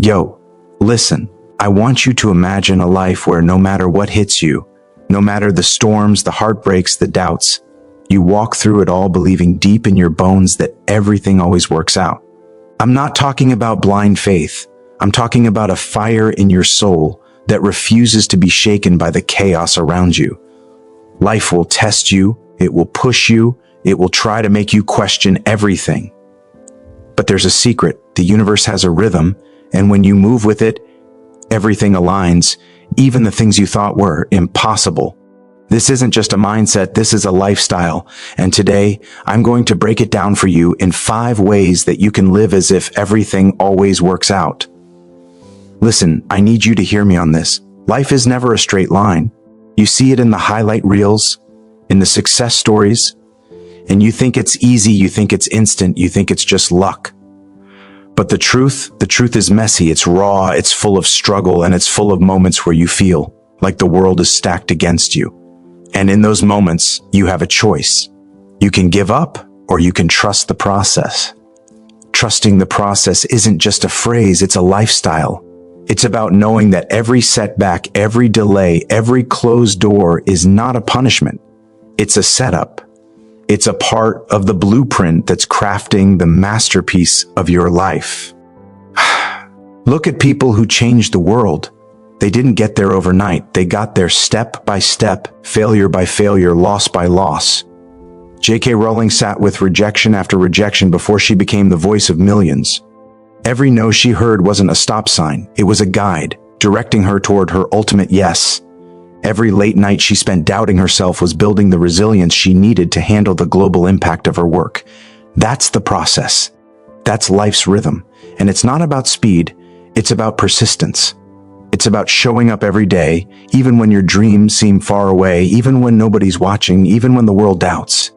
Yo, listen, I want you to imagine a life where no matter what hits you, no matter the storms, the heartbreaks, the doubts, you walk through it all believing deep in your bones that everything always works out. I'm not talking about blind faith. I'm talking about a fire in your soul that refuses to be shaken by the chaos around you. Life will test you, it will push you, it will try to make you question everything. But there's a secret. The universe has a rhythm, and when you move with it, everything aligns, even the things you thought were impossible. This isn't just a mindset, this is a lifestyle. And today, I'm going to break it down for you in 5 ways that you can live as if everything always works out. Listen, I need you to hear me on this. Life is never a straight line. You see it in the highlight reels, in the success stories, and you think it's easy, you think it's instant, you think it's just luck. But the truth is messy, it's raw, it's full of struggle, and it's full of moments where you feel like the world is stacked against you. And in those moments, you have a choice. You can give up, or you can trust the process. Trusting the process isn't just a phrase, it's a lifestyle. It's about knowing that every setback, every delay, every closed door is not a punishment. It's a setup. It's a part of the blueprint that's crafting the masterpiece of your life. Look at people who changed the world. They didn't get there overnight. They got there step by step, failure by failure, loss by loss. J.K. Rowling sat with rejection after rejection before she became the voice of millions. Every no she heard wasn't a stop sign. It was a guide, directing her toward her ultimate yes. Every late night she spent doubting herself was building the resilience she needed to handle the global impact of her work. That's the process. That's life's rhythm. And it's not about speed, it's about persistence. It's about showing up every day, even when your dreams seem far away, even when nobody's watching, even when the world doubts.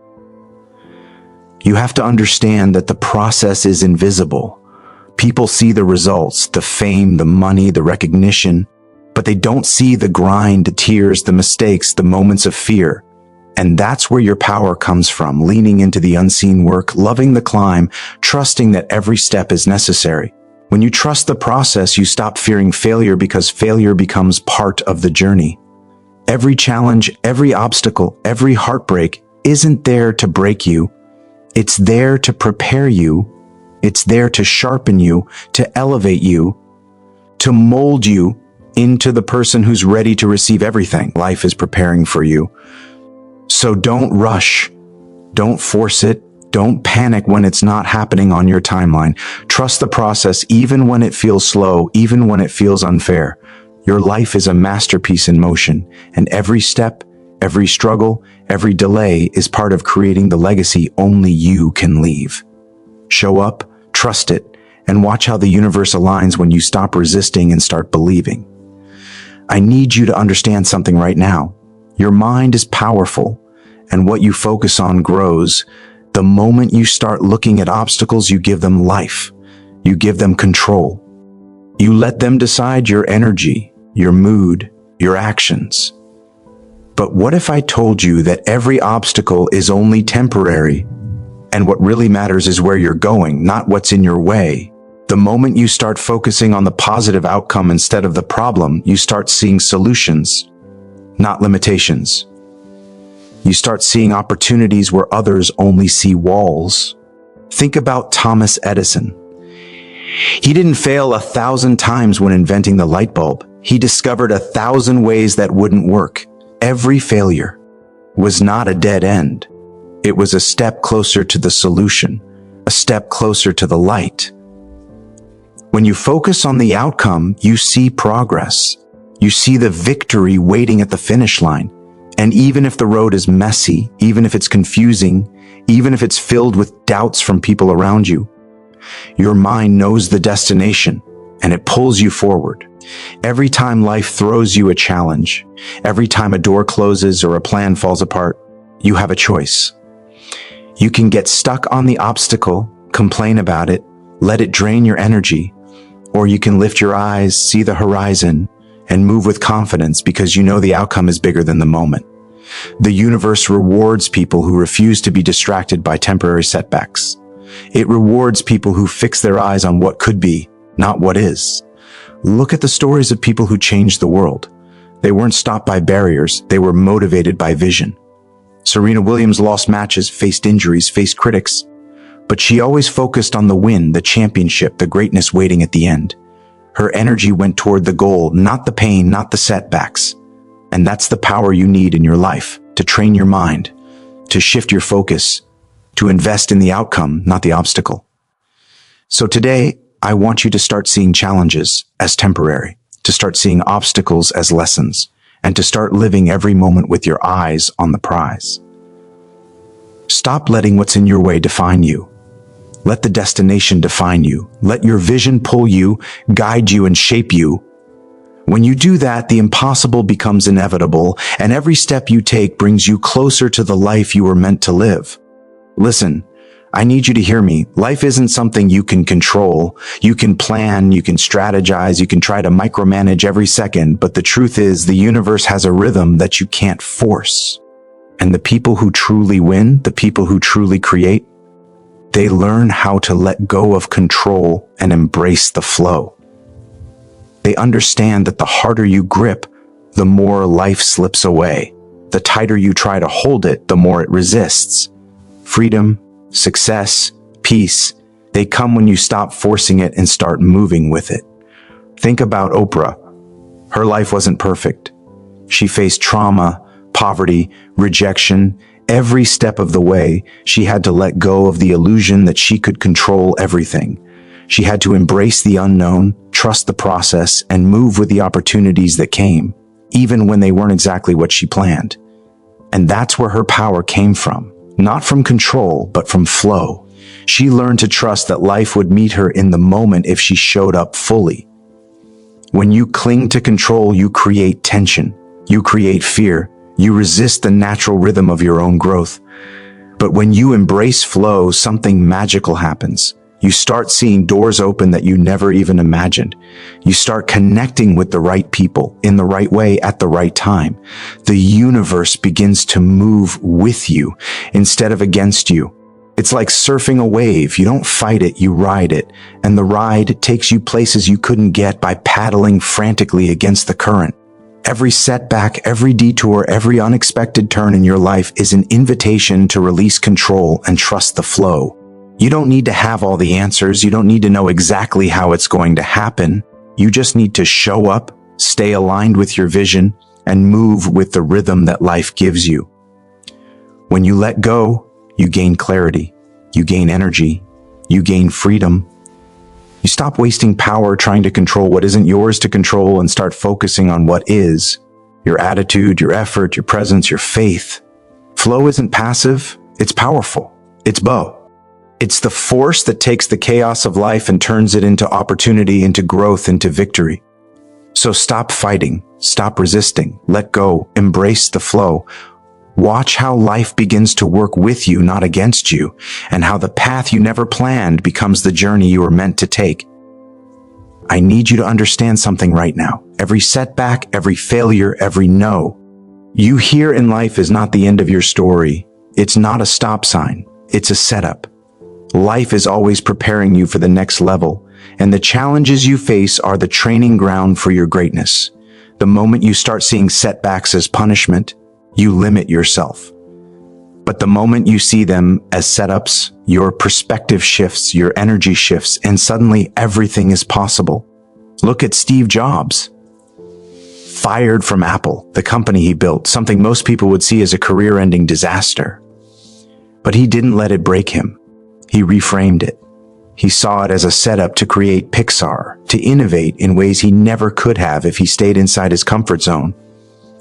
You have to understand that the process is invisible. People see the results, the fame, the money, the recognition, but they don't see the grind, the tears, the mistakes, the moments of fear. And that's where your power comes from, leaning into the unseen work, loving the climb, trusting that every step is necessary. When you trust the process, you stop fearing failure because failure becomes part of the journey. Every challenge, every obstacle, every heartbreak isn't there to break you. It's there to prepare you. It's there to sharpen you, to elevate you, to mold you into the person who's ready to receive everything life is preparing for you. So don't rush. Don't force it. Don't panic when it's not happening on your timeline. Trust the process even when it feels slow, even when it feels unfair. Your life is a masterpiece in motion, and every step, every struggle, every delay is part of creating the legacy only you can leave. Show up, trust it, and watch how the universe aligns when you stop resisting and start believing. I need you to understand something right now. Your mind is powerful, and what you focus on grows. The moment you start looking at obstacles, you give them life. You give them control. You let them decide your energy, your mood, your actions. But what if I told you that every obstacle is only temporary, and what really matters is where you're going, not what's in your way? The moment you start focusing on the positive outcome instead of the problem, you start seeing solutions, not limitations. You start seeing opportunities where others only see walls. Think about Thomas Edison. He didn't fail 1,000 times when inventing the light bulb. He discovered 1,000 ways that wouldn't work. Every failure was not a dead end. It was a step closer to the solution, a step closer to the light. When you focus on the outcome, you see progress. You see the victory waiting at the finish line. And even if the road is messy, even if it's confusing, even if it's filled with doubts from people around you, your mind knows the destination and it pulls you forward. Every time life throws you a challenge, every time a door closes or a plan falls apart, you have a choice. You can get stuck on the obstacle, complain about it, let it drain your energy, or you can lift your eyes, see the horizon, and move with confidence because you know the outcome is bigger than the moment. The universe rewards people who refuse to be distracted by temporary setbacks. It rewards people who fix their eyes on what could be, not what is. Look at the stories of people who changed the world. They weren't stopped by barriers, they were motivated by vision. Serena Williams lost matches, faced injuries, faced critics, but she always focused on the win, the championship, the greatness waiting at the end. Her energy went toward the goal, not the pain, not the setbacks. And that's the power you need in your life, to train your mind, to shift your focus, to invest in the outcome, not the obstacle. So today, I want you to start seeing challenges as temporary, to start seeing obstacles as lessons, and to start living every moment with your eyes on the prize. Stop letting what's in your way define you. Let the destination define you. Let your vision pull you, guide you, and shape you. When you do that, the impossible becomes inevitable, and every step you take brings you closer to the life you were meant to live. Listen, I need you to hear me. Life isn't something you can control. You can plan, you can strategize, you can try to micromanage every second, but the truth is the universe has a rhythm that you can't force. And the people who truly win, the people who truly create, they learn how to let go of control and embrace the flow. They understand that the harder you grip, the more life slips away. The tighter you try to hold it, the more it resists. Freedom, success, peace, they come when you stop forcing it and start moving with it. Think about Oprah. Her life wasn't perfect. She faced trauma, poverty, rejection. Every step of the way, she had to let go of the illusion that she could control everything. She had to embrace the unknown, trust the process, and move with the opportunities that came, even when they weren't exactly what she planned. And that's where her power came from. Not from control, but from flow. She learned to trust that life would meet her in the moment if she showed up fully. When you cling to control, you create tension. You create fear. You resist the natural rhythm of your own growth. But when you embrace flow, something magical happens. You start seeing doors open that you never even imagined. You start connecting with the right people in the right way at the right time. The universe begins to move with you instead of against you. It's like surfing a wave. You don't fight it, you ride it. And the ride takes you places you couldn't get by paddling frantically against the current. Every setback, every detour, every unexpected turn in your life is an invitation to release control and trust the flow. You don't need to have all the answers. You don't need to know exactly how it's going to happen. You just need to show up, stay aligned with your vision, and move with the rhythm that life gives you. When you let go, you gain clarity, you gain energy, you gain freedom. You stop wasting power trying to control what isn't yours to control and start focusing on what is. Your attitude, your effort, your presence, your faith. Flow isn't passive, it's powerful. It's both. It's the force that takes the chaos of life and turns it into opportunity, into growth, into victory. So stop fighting, stop resisting, let go, embrace the flow. Watch how life begins to work with you, not against you, and how the path you never planned becomes the journey you were meant to take. I need you to understand something right now. Every setback, every failure, every no you hear in life is not the end of your story. It's not a stop sign. It's a setup. Life is always preparing you for the next level, and the challenges you face are the training ground for your greatness. The moment you start seeing setbacks as punishment, you limit yourself. But the moment you see them as setups, your perspective shifts, your energy shifts, and suddenly everything is possible. Look at Steve Jobs. Fired from Apple, the company he built, something most people would see as a career-ending disaster. But he didn't let it break him. He reframed it. He saw it as a setup to create Pixar, to innovate in ways he never could have if he stayed inside his comfort zone.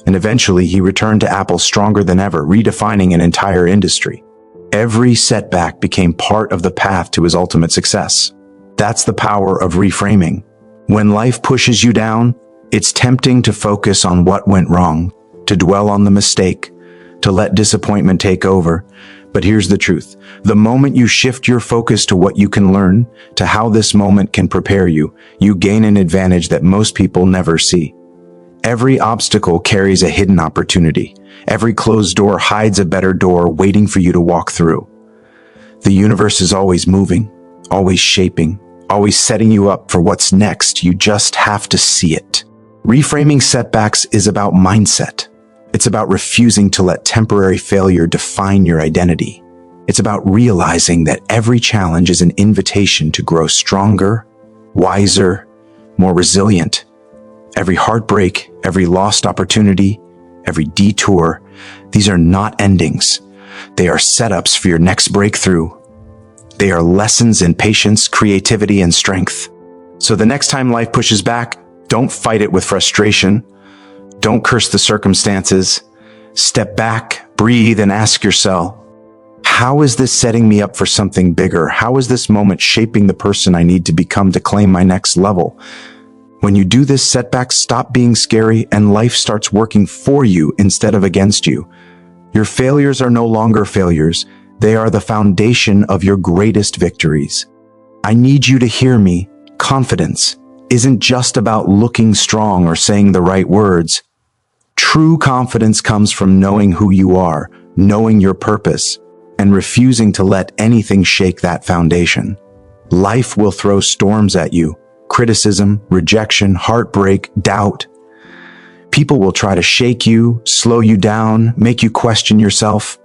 And eventually he returned to Apple stronger than ever, redefining an entire industry. Every setback became part of the path to his ultimate success. That's the power of reframing. When life pushes you down, it's tempting to focus on what went wrong, to dwell on the mistake, to let disappointment take over. But here's the truth. The moment you shift your focus to what you can learn, to how this moment can prepare you, you gain an advantage that most people never see. Every obstacle carries a hidden opportunity. Every closed door hides a better door waiting for you to walk through. The universe is always moving, always shaping, always setting you up for what's next. You just have to see it. Reframing setbacks is about mindset. It's about refusing to let temporary failure define your identity. It's about realizing that every challenge is an invitation to grow stronger, wiser, more resilient. Every heartbreak, every lost opportunity, every detour, these are not endings. They are setups for your next breakthrough. They are lessons in patience, creativity, and strength. So the next time life pushes back, don't fight it with frustration. Don't curse the circumstances. Step back, breathe, and ask yourself, how is this setting me up for something bigger? How is this moment shaping the person I need to become to claim my next level? When you do this, setbacks stop being scary and life starts working for you instead of against you. Your failures are no longer failures. They are the foundation of your greatest victories. I need you to hear me. Confidence isn't just about looking strong or saying the right words. True confidence comes from knowing who you are, knowing your purpose, and refusing to let anything shake that foundation. Life will throw storms at you. Criticism, rejection, heartbreak, doubt. People will try to shake you, slow you down, make you question yourself.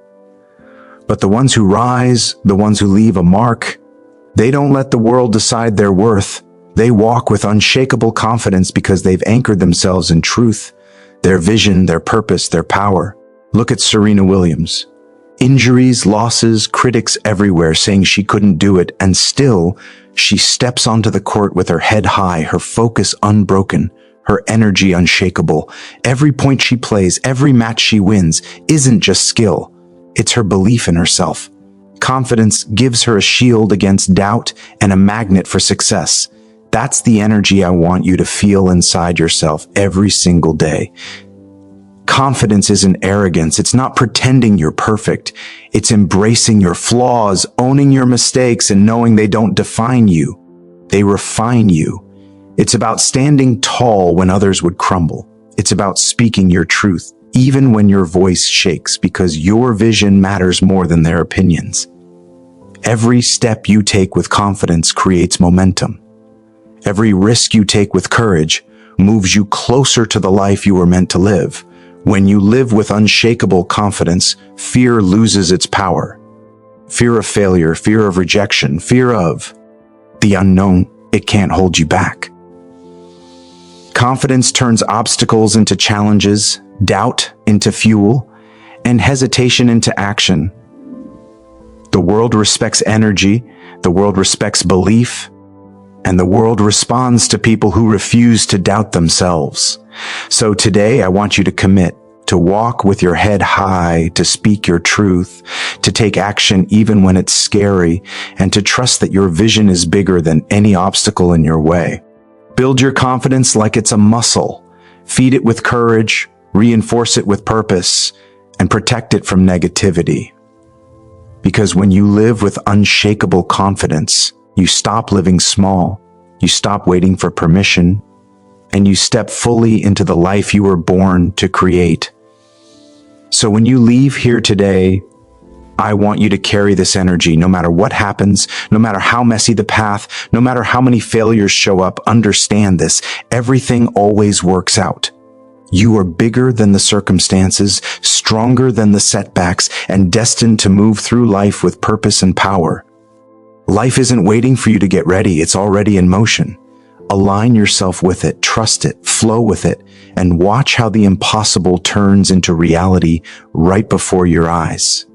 But the ones who rise, the ones who leave a mark, they don't let the world decide their worth. They walk with unshakable confidence because they've anchored themselves in truth, their vision, their purpose, their power. Look at Serena Williams. Injuries, losses, critics everywhere saying she couldn't do it, and still, she steps onto the court with her head high, her focus unbroken, her energy unshakable. Every point she plays, every match she wins, isn't just skill. It's her belief in herself. Confidence gives her a shield against doubt and a magnet for success. That's the energy I want you to feel inside yourself every single day. Confidence isn't arrogance. It's not pretending you're perfect. It's embracing your flaws, owning your mistakes, and knowing they don't define you. They refine you. It's about standing tall when others would crumble. It's about speaking your truth, even when your voice shakes, because your vision matters more than their opinions. Every step you take with confidence creates momentum. Every risk you take with courage moves you closer to the life you were meant to live. When you live with unshakable confidence, fear loses its power. Fear of failure, fear of rejection, fear of the unknown, it can't hold you back. Confidence turns obstacles into challenges, doubt into fuel, and hesitation into action. The world respects energy, the world respects belief, and the world responds to people who refuse to doubt themselves. So today, I want you to commit to walk with your head high, to speak your truth, to take action even when it's scary, and to trust that your vision is bigger than any obstacle in your way. Build your confidence like it's a muscle. Feed it with courage, reinforce it with purpose, and protect it from negativity. Because when you live with unshakable confidence, you stop living small, you stop waiting for permission, and you step fully into the life you were born to create. So when you leave here today, I want you to carry this energy no matter what happens, no matter how messy the path, no matter how many failures show up. Understand this. Everything always works out. You are bigger than the circumstances, stronger than the setbacks, and destined to move through life with purpose and power. Life isn't waiting for you to get ready. It's already in motion. Align yourself with it, trust it, flow with it, and watch how the impossible turns into reality right before your eyes.